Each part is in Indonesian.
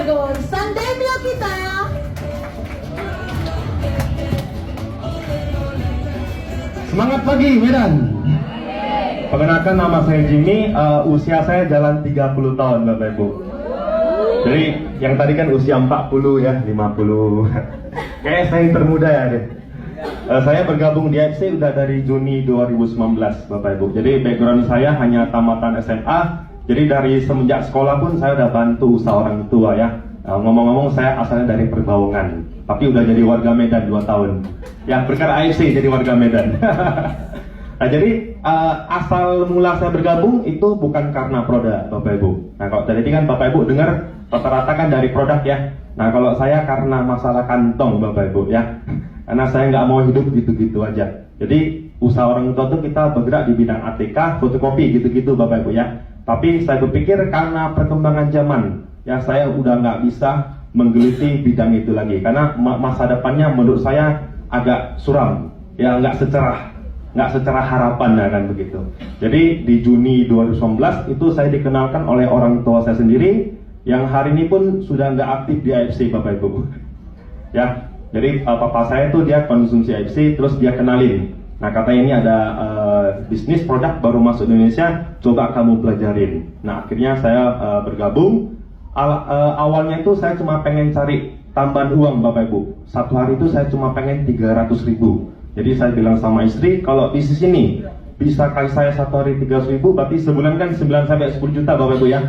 Sandemio kita. Semangat pagi Medan. Perkenalkan, nama saya Jimmy, usia saya jalan 30 tahun Bapak Ibu. Jadi yang tadi kan usia 40 ya, 50. Kayaknya saya yang termuda ya deh. Saya bergabung di AFC udah dari Juni 2019 Bapak Ibu. Jadi background saya hanya tamatan SMA. Jadi dari semenjak sekolah pun saya udah bantu usaha orang tua ya. Ngomong-ngomong saya asalnya dari Perbawongan, tapi udah jadi warga Medan 2 tahun. Ya berkat AFC jadi warga Medan. Nah jadi asal mula saya bergabung itu bukan karena produk Bapak Ibu. Nah kalau tadi kan Bapak Ibu dengar rata-rata kan dari produk ya. Nah kalau saya karena masalah kantong Bapak Ibu ya. Karena saya nggak mau hidup gitu-gitu aja. Jadi usaha orang tua itu kita bergerak di bidang ATK, fotokopi gitu-gitu Bapak Ibu ya. Tapi saya berpikir karena perkembangan zaman ya saya udah nggak bisa menggeluti bidang itu lagi. Karena masa depannya menurut saya agak suram ya, nggak secerah harapan ya kan begitu. Jadi di Juni 2019 itu saya dikenalkan oleh orang tua saya sendiri yang hari ini pun sudah nggak aktif di AFC Bapak Ibu. Ya, jadi papa saya tuh dia konsumsi AFC terus dia kenalin. Nah katanya ini ada bisnis produk baru masuk Indonesia, coba kamu pelajarin. Nah akhirnya saya bergabung. Awalnya itu saya cuma pengen cari tambahan uang Bapak Ibu. Satu hari itu saya cuma pengen 300.000. Jadi saya bilang sama istri, kalau bisnis ini bisa kasih saya satu hari 300.000, berarti sebulan kan 9-10 juta Bapak Ibu ya.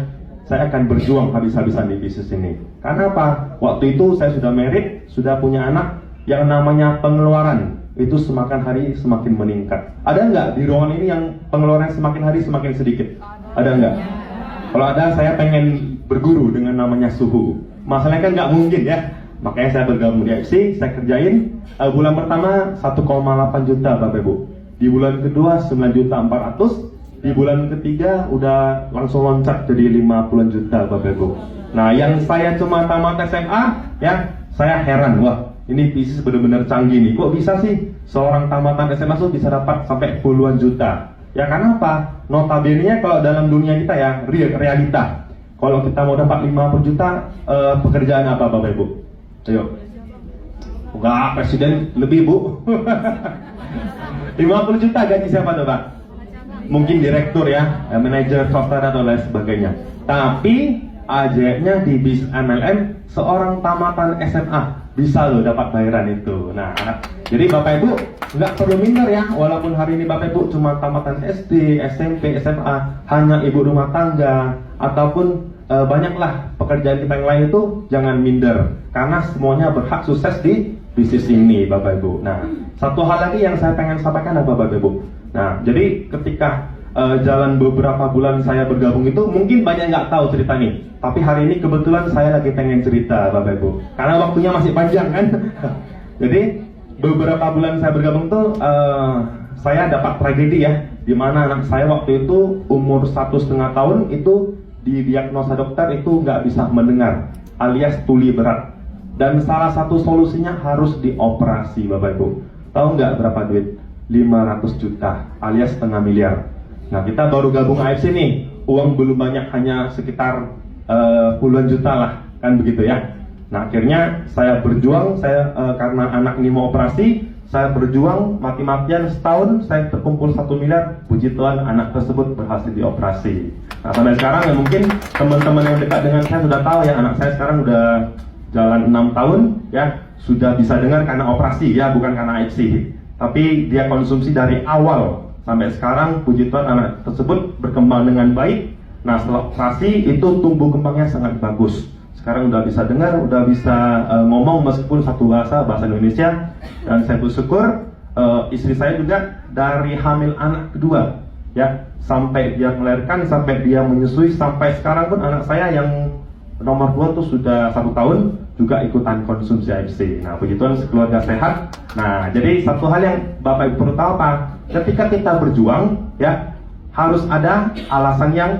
Saya akan berjuang habis-habisan di bisnis ini. Karena apa? Waktu itu saya sudah married, sudah punya anak, yang namanya pengeluaran itu semakin hari semakin meningkat. Ada nggak di ruangan ini yang pengeluaran semakin hari semakin sedikit? Ada nggak? Kalau ada, saya pengen berguru dengan namanya suhu. Masalahnya kan nggak mungkin ya. Makanya saya bergabung di AFC, saya kerjain. Bulan pertama 1,8 juta Bapak Ibu. Di bulan kedua 9.400.000. Di bulan ketiga udah langsung loncat jadi 50 juta Bapak Ibu. Nah yang saya cuma tamat SMA ya, saya heran, wah ini bisnis benar-benar canggih nih. Kok bisa sih seorang tamatan SMA tuh bisa dapat sampai puluhan juta? Ya karena apa? Notabene kalau dalam dunia kita ya, realita. Kalau kita mau dapat 50 juta, pekerjaan apa Bapak Ibu? Ayo. Enggak, presiden lebih Bu. 50 juta gaji siapa tuh Pak? Mungkin direktur ya, manajer software atau lain sebagainya. Tapi ajaibnya di bis MLM, seorang tamatan SMA bisa loh dapat bayaran itu. Nah, jadi Bapak Ibu nggak perlu minder ya, walaupun hari ini Bapak Ibu cuma tamatan SD, SMP, SMA, hanya ibu rumah tangga ataupun banyaklah pekerjaan kita yang lain itu, jangan minder karena semuanya berhak sukses di bisnis ini Bapak Ibu. Nah, satu hal lagi yang saya pengen sampaikan apa Bapak Ibu? Nah, jadi ketika jalan beberapa bulan saya bergabung itu, mungkin banyak nggak tahu cerita ini. Tapi hari ini kebetulan saya lagi pengen cerita Bapak Ibu, karena waktunya masih panjang kan. Jadi beberapa bulan saya bergabung tuh saya dapat tragedi ya, dimana anak saya waktu itu umur 1,5 tahun itu didiagnosa dokter itu nggak bisa mendengar, alias tuli berat. Dan salah satu solusinya harus dioperasi Bapak Ibu. Tahu nggak berapa duit? 500 juta alias setengah miliar. Nah kita baru gabung AFC nih, uang belum banyak, hanya sekitar puluhan juta lah kan begitu ya. Nah akhirnya saya berjuang, karena anak ini mau operasi, saya berjuang mati-matian setahun, saya terkumpul 1 miliar. Puji Tuhan anak tersebut berhasil dioperasi. Nah sampai sekarang ya mungkin teman-teman yang dekat dengan saya sudah tahu ya, anak saya sekarang udah jalan 6 tahun ya, sudah bisa dengar karena operasi ya, bukan karena AFC. Tapi dia konsumsi dari awal sampai sekarang, puji Tuhan anak tersebut berkembang dengan baik. Nah setelah operasi itu tumbuh kembangnya sangat bagus. Sekarang udah bisa dengar, udah bisa ngomong meskipun satu bahasa Indonesia. Dan saya bersyukur istri saya juga dari hamil anak kedua ya, sampai dia melahirkan, sampai dia menyusui, sampai sekarang pun anak saya yang nomor 2 tuh sudah 1 tahun juga ikutan konsumsi AFC. Nah puji Tuhan sekeluarga sehat. Nah jadi satu hal yang Bapak Ibu perlu tahu apa, ketika kita berjuang ya harus ada alasan yang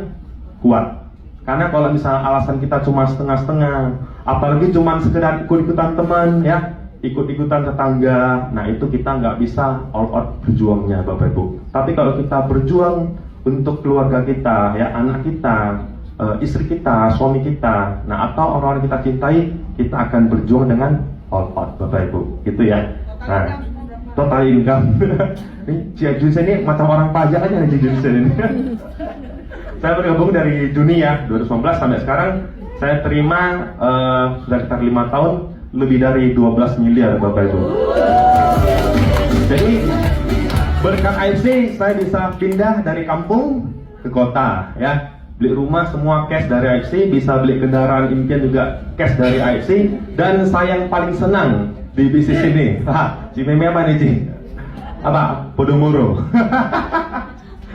kuat. Karena kalau misalnya alasan kita cuma setengah-setengah, apalagi cuma sekedar ikut-ikutan teman ya, ikut-ikutan tetangga, nah itu kita nggak bisa all out berjuangnya Bapak Ibu. Tapi kalau kita berjuang untuk keluarga kita ya, anak kita, istri kita, suami kita, nah atau orang-orang kita cintai, kita akan berjuang dengan all out, Bapak Ibu, gitu ya. Nah, total income. Nih, Cia Junsen ini macam orang pajak aja nih Cia Junsen ini. Saya bergabung dari Juni ya, 2019 sampai sekarang saya terima sudah sekitar 5 tahun lebih dari 12 miliar, Bapak Ibu. Jadi berkat AFC saya bisa pindah dari kampung ke kota ya. Beli rumah semua cash dari AFC, bisa beli kendaraan impian juga cash dari AFC, dan saya yang paling senang di bisnis ini. Ci Meme apa nih Ci? Apa? Podomoro.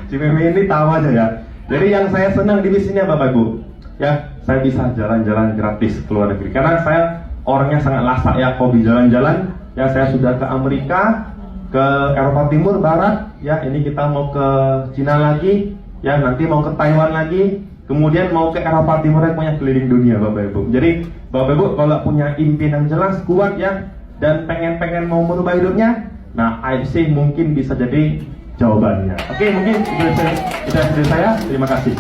Ci Meme ini tahu aja ya. Jadi yang saya senang di bisnisnya Bapak Ibu, ya saya bisa jalan-jalan gratis ke luar negeri. Karena saya orangnya sangat lasak ya, hobi jalan-jalan. Ya saya sudah ke Amerika, ke Eropa Timur, Barat. Ya ini kita mau ke Cina lagi. Ya nanti mau ke Taiwan lagi, kemudian mau ke Eropa Timur, punya keliling dunia Bapak Ibu. Jadi Bapak Ibu kalau punya impian yang jelas, kuat ya, dan pengen mau merubah hidupnya, nah AFC mungkin bisa jadi jawabannya. Oke, mungkin itu dari saya. Terima kasih.